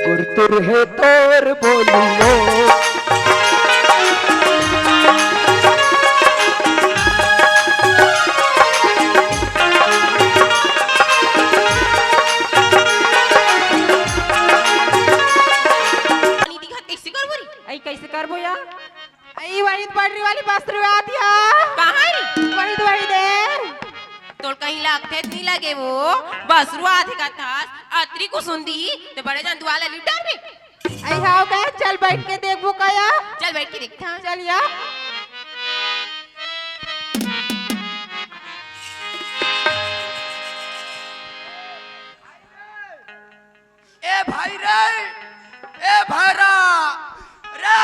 गुरतुर है तोर बोलियो कैसे करबो या आई वही पड़री वाली बस्त्र आती है कहां वही तो वही दे तोल कहीं लागते नहीं लगे वो बसरू आधे का था अतरी को सुनदी तो बड़े जान दुआला लिटार में आई हाउ का चल बैठ के देखबो कया चल बैठ के देखता चल या ए भाई रे ए भाईरा रे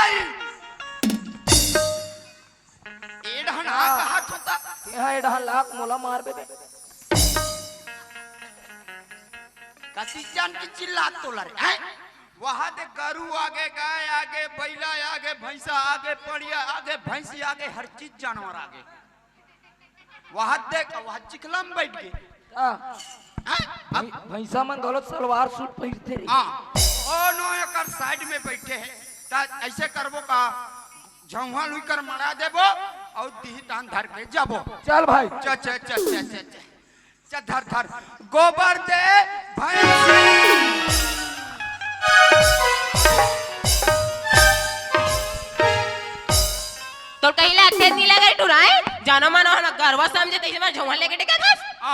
एडहन कहा छोटा यहाँ एडहा लाख मोला मार बे कसी जान की चिल्ला तोला रे हैं वहां दे गरू आगे गाय आगे बैला आगे भैंसा आगे पड़िया आगे भैंसी आगे हर चीज जानवर आगे वहां देख वहां चिखलम बैठ गए भैंसा मन गलत सलवार सूट पहनते रे हां ओ नो एकर साइड में बैठे हैं ता ऐसे करबो का झौहा लुई कर मरा देबो और दीही तान धर के जाबो चल भाई च च च च च च धर धर गोबर दे भैंसी तो कहीं लागते नहीं लगे टुराए जानो मानो ना गरवा समझे तैसे मार झोंवा लेके टेका था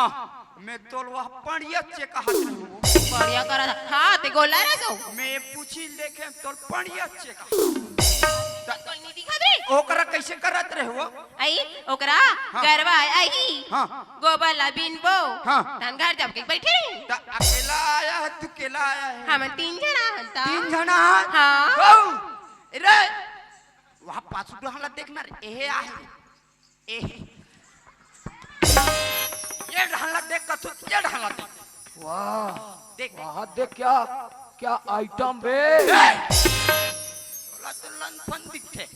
मैं तोलवा पड़िया चेक हाथ में बढ़िया करा था हां ते गोला रे सो मैं पूछी देखे तोल पड़िया चेक कोई नहीं दिखा दे ओकरा कैसे करत रहे हो आई ओकरा गरवा आई हां गोबर ला बिन बो हां तन घर जब के बैठे त अकेला आया है तू अकेला आया है हम तीन जना हंता तीन जना हां गौ रे वहां पाछू डहला देखना रे एहे आहे एहे ये ढाला देख कथु ये ढाला देख वाह देख वहाँ देख क्या क्या आइटम बे बोला तो लंफन दिखे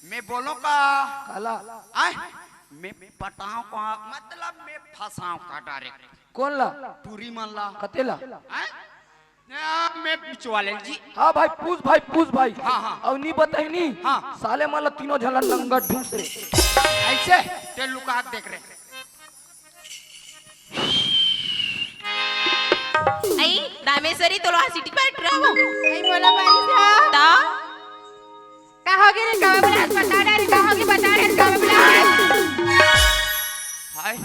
मैं बोलो का काला आए मैं पटाऊं का मतलब मैं फंसाऊं का डायरेक्ट कौन ला पूरी मन ला कतेला आए मैं बिचवाले जी हाँ भाई पूछ भाई हाँ, हाँ। अब नहीं बताई नहीं हाँ। साले माला तीनों झला नंगा ढूंस रे ऐसे ते लुका देख रहे आई रामेश्वरी तो लोहा सिटी पर ट्रावो आई मोला बारी सा ता कहोगे रे कबलास बता रे कहोगे बता रे कबलास हाय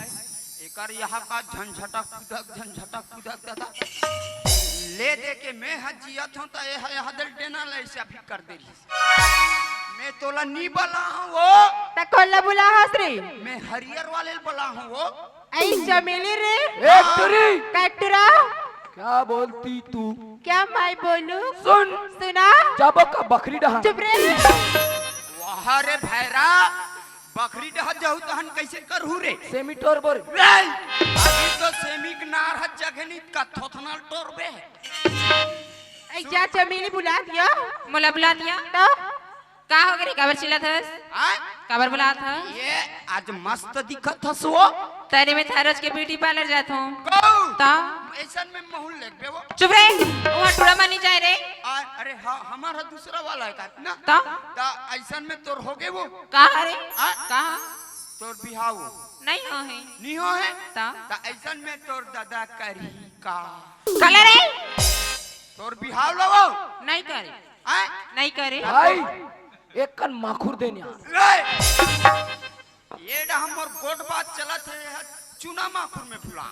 एकर यहाँ का झंझटा कुदक दादा ले दे के मैं हजियत हूं त ए हदल देना ले से अभी कर दे मैं तोला नी बला हूं वो त कोल्ला बुला हसरी मैं हरियर वाले बला हूं वो आई चमेली रे एक तुरी कटरा क्या बोलती तू क्या मैं बोलू सुन सुना जाबो का बकरी डहा चुप रे वहां रे भैरा बकरी डह जाऊ तहन कैसे करहु रे सेमीटोर बोर अभी तो सेमिक नार ह जगनी का थोथनल टोरबे आई जा चमेली बुला दिया मोला बुला दिया तो का हो गई कबर चिल्ला था आय कबर बुला था ये आज मस्त दिखत हस वो तेरे में थारज के ब्यूटी पार्लर जाता हूं गौ ता ऐसन में महूल लेबे वो चुप रे वो टुड़ा मानी जाए रे अरे हाँ हमारा दूसरा वाला है का ना ता ता ऐसन में तोर होगे वो कहा रे आ? कहा तोर बिहाव नहीं हो है नहीं हो है ता ता ऐसन में तोर दादा करी का कलर रे तोर बिहाव लवो नहीं करे आय नहीं करे भाई एक कन माखुर देने रे ये डा हमर गोट बात चलत है चुना माखुर में फुला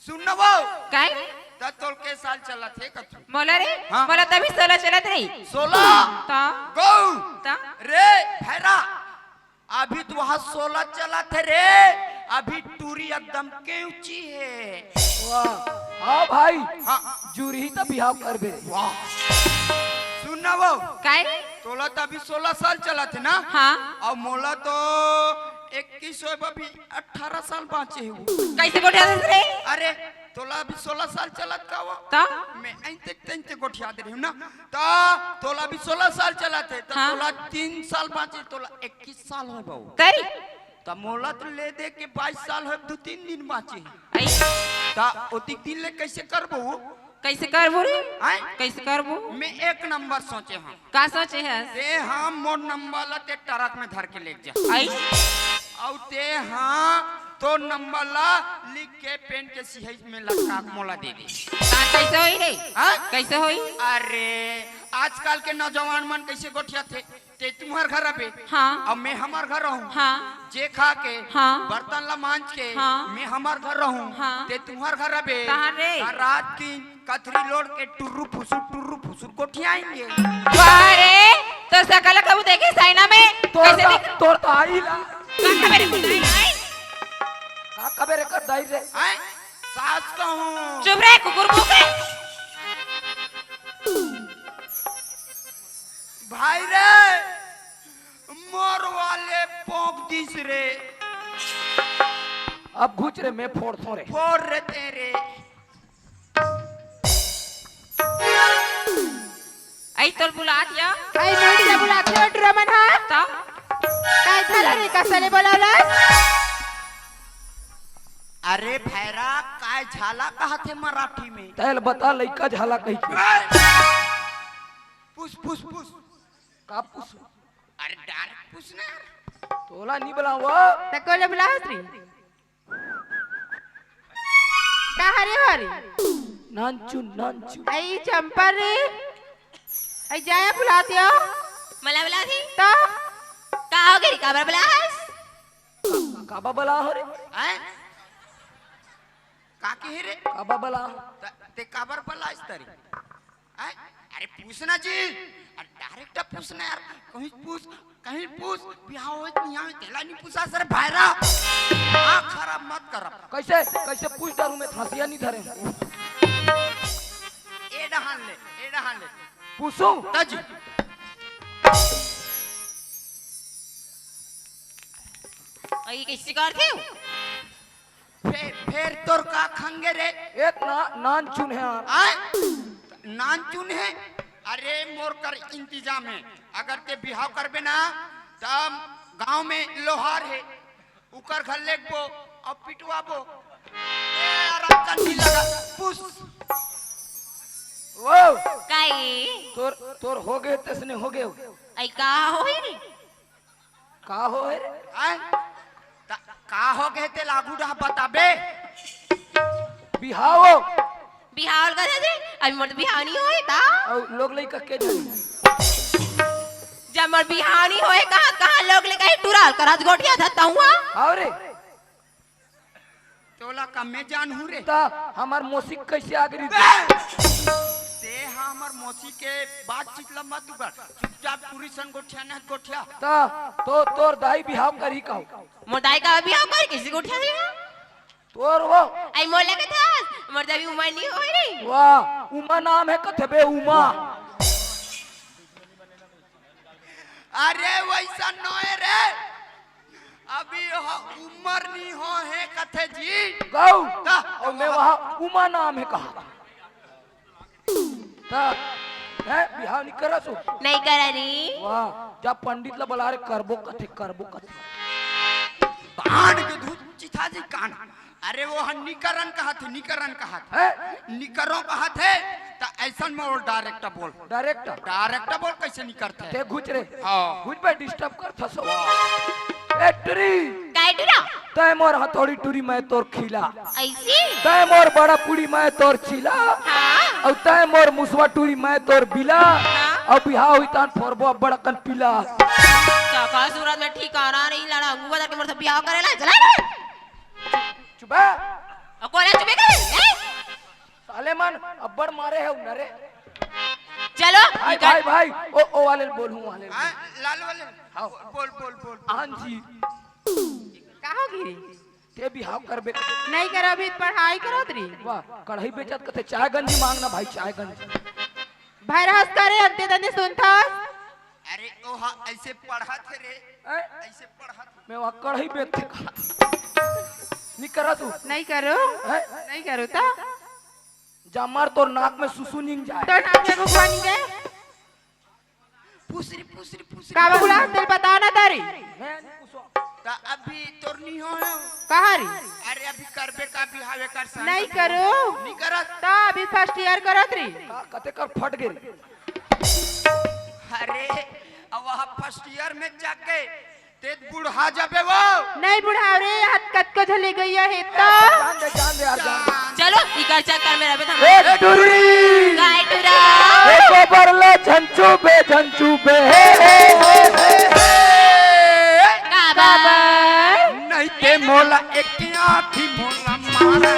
सुन न वो काय ता तोर के साल चलत है कथु मोला रे हाँ। मोला तभी 16 चलत रही 16 ता गौ ता रे भैरा अभी तो वहां 16 चला थे रे अभी टूरी एकदम के ऊंची है वाह हाँ भाई हाँ जूरी तो बिहाव कर बे वाह सुन ना वो काय तोला तो अभी 16 साल चला थे ना हां और मोला तो 21 हो अभी 18 साल बाँचे हूँ कैसे गोठा रे अरे तोला अभी 16 साल चलत का वो ता मैं ऐते गोठिया दे रही हूँ ना ता तोला अभी 16 साल चला थे तो हाँ। तोला 3 साल बाँचे तोला 21 साल हो बहु करी ता मोला तो ले दे के 22 साल हो 2-3 दिन बाँचे आई ता ओती दिन ले कैसे करबो कैसे करबो रे हैं? कैसे करबो मैं एक नंबर सोचे हम का सोचे है ते हम मोर नंबर ला ते ट्रक में धर के ले जा आई और ते हाँ तो नंबर ला लिख के पेन के सिहाई में लटका के मोला दे दे का कैसे होई रे हाँ? कैसे होई अरे आजकल के नौजवान मन कैसे गोठिया थे ते तुम्हार घर पे हाँ अब मैं हमार घर रहूं हाँ जे खा के हाँ। बर्तन ला मांज के हाँ। मैं हमार घर रहूं हाँ। ते तुम्हार घर पे कहाँ रे? रात की कथरी लोड के टुर्रू फुसुर गोठिया आएंगे वाह रे तो सकल कब देखे साइना में कैसे दिख तोर तो आई ला का खबर है आई का खबर कर दाई रे हैं? सास कहूं चुप रे कुकुर भूखे भाई रे मोर वाले पोंक दिस रे अब घुच रे मैं फोड़ थो रे फोड़ रे तेरे आई तोर बुला दिया आई नोट से बुलाते हो ड्रमन हा ता काय झालं रे कशाले बोलावलं अरे भैरा काय झाला कहा थे मराठी में तैल बता लइका झाला कही के पुस पुस पुस का पूछ अरे डायरेक्ट पूछना तोला नहीं बुलावा तकोले बुलावत रे का हरे हरे नांचू आई चंपा रे आई जाया बुलाते हो मला बुला थी तो का हो गई खबर बुलास काबा बला हो रे हैं काके रे काबा बला ते काबर बला इस तरी हैं अरे पूछना जी अरे डायरेक्ट पूछना यार कहीं पूछ बिहाव हो यहाँ में तेला नहीं पूछा सर भाईरा आँख खराब मत कर कैसे पूछ डालू मैं फांसिया नहीं धरे ए डहान ले पूछू तज आई कैसे करते हो फिर तोर का खंगे रे एक नानचुन है यार आए नानचुन है अरे मोर कर इंतजाम है अगर ते बिहाव करबे ना तब गांव में लोहार है उकर घर लेगबो अब पिटवाबो ए आराम कर नहीं लगा पुस वो काई तोर हो गए तसने हो गए आई का होई रे का हो है रे आए का हो गए ते लागू रहा बताबे बिहाव बिहार का दे अभी मोर बिहार नहीं होए ता और लोग लइका के जानी जब मोर बिहार नहीं होए कहां लोग ले कहीं टुराल करत गोटिया था हुआ आओ रे तोला का मैं जान हूं रे ता हमार मौसी कैसे आगरी ते हमर मौसी के बातचीत लंबा तू कर चुपचाप पूरी सन गोठिया ता तो तोर दाई बिहाव करी कहू मोर दाई का बिहार कर किसी गोटिया दे तोर वो आई मोर लगे था मोर दाई उमर नहीं होए रे वाह उमा नाम है कथबे उमा अरे वैसा नोए रे अभी उम्र नहीं हो है कथे जी गौ ता और मैं वहाँ उमा नाम है कहा ता है बिहाव नहीं करा सो नहीं करा रे वाह जब पंडित ला बुला रे करबो कथे कान के धूप चिथा जी कान अरे वो निकरन कहा थे है निकरों कहा थे तो ऐसा में वो डायरेक्ट बोल कैसे निकरते ते घुच रे हाँ। घुच पे डिस्टर्ब कर थसो ए टरी काय टुरा तय मोर हथौड़ी टूरी मैं तोर खिला ऐसी तय मोर बड़ा पुड़ी मैं तोर छिला हां और तय मोर मुसवा टूरी मैं तोर बिला हाँ। और बिहाव हुई तान फोरबो बड़कन पिला का सूरत में ठिकाना नहीं लड़ा अंगू बदल के मोर से बियाह करेला चला रे चुपा और कोला चुपे कर साले मन अब्बड़ मारे है उनरे चलो भाई ओ वाले बोलूं वाले लाल वाले हाँ। बोल आन जी का होगी रे ते बिहाव करबे नहीं करो अभी पढ़ाई करो रे वाह कढ़ाई बेचत कथे चाय गंजी मांगना भाई चाय गंजी भाई रहस करे अंते तने सुनता अरे ओ हाँ ऐसे पढ़ा थे रे हैं? ऐसे पढ़ा थे मैं वहाँ कढ़ाई बेचते नहीं करा तू नहीं करो हैं? नहीं करो ता जमार तोर नाक में सुसु निंग जाए तो नाम से भगवान के पूसरी का बगुला तेल बताओ ना तारी मैं नहीं पूछो तो अभी तोर नहीं हो कहाँ री अरे अभी करबे का भी हावे कर सन नहीं करो नहीं करत तो अभी फर्स्ट ईयर करत री का कते कर फट गिर अरे अब वहाँ फर्स्ट ईयर में जाके ते बुढ़ा जाबे वो नहीं बुढ़ाओ रे हाथ कत को झले गई है तो जान दे यार जान चलो इकर चक्कर में रहे हम ए टुरी गाय टुरा ए गोबर ले झंचू बे का बाबा नहीं ते मोला एक आँखी मोला मारा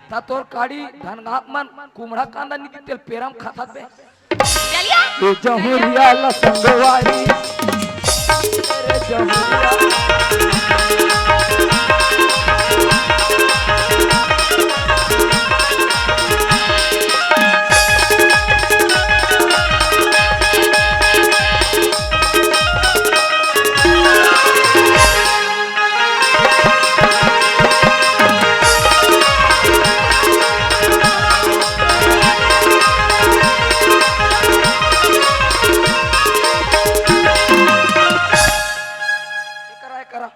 ता तोर काड़ी धनगाक मन कुमड़ा कांदा नी तेल पेरम खातात बे चलिए ए जहुरिया ला संगवारी रे जहुरिया करा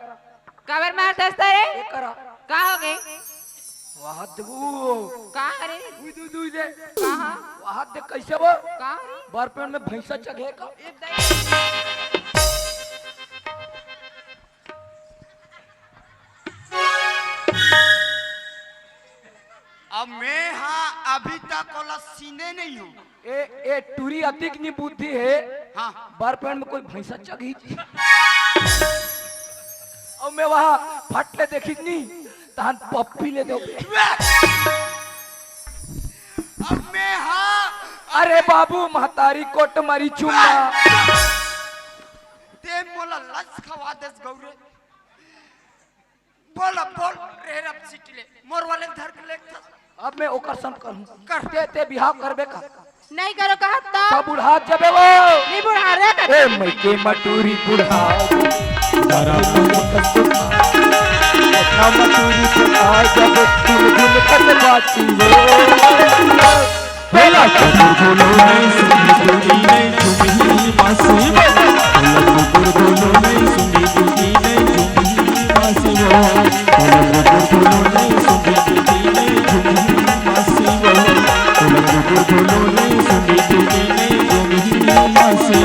कवर मार दस्ता रे करा का हो गए वहां देखो का करे दुई दुई दुई दे कहाँ वहां देख कैसे वो का बारपेन में भैंसा चघे का अब मैं हाँ अभी तक वाला सीने नहीं हूँ ए टूरी अतिक नी बुद्धि है हाँ बारपेन में कोई भैंसा चघी और मैं वहां फटले देखी नहीं तहन पप्पी ले दो अब मैं हाँ अरे बाबू महतारी कोट मारी चुम्मा ते मोला लस खवा देस गौरे बोल बोल रे रब सिटले मोर वाले धर के लेक था अब मैं ओकर संग करूं करते ते बिहाव करबे का नहीं करो कहा तो का बुढ़ा जबे वो नहीं बुढ़ा रे कर ए मैं के मटूरी बुढ़ा जरा अपना मटूरी बुढ़ा जब तुम दिल कट बाती हो बेला बोलो नहीं सुनी दूरी नहीं झुमी मासी बोलो नहीं सुनी दूरी नहीं झुमी मासी बोलो नहीं सुनी दूरी नहीं झुमी मासी बोलो नहीं सुनी दूरी नहीं झुमी मासी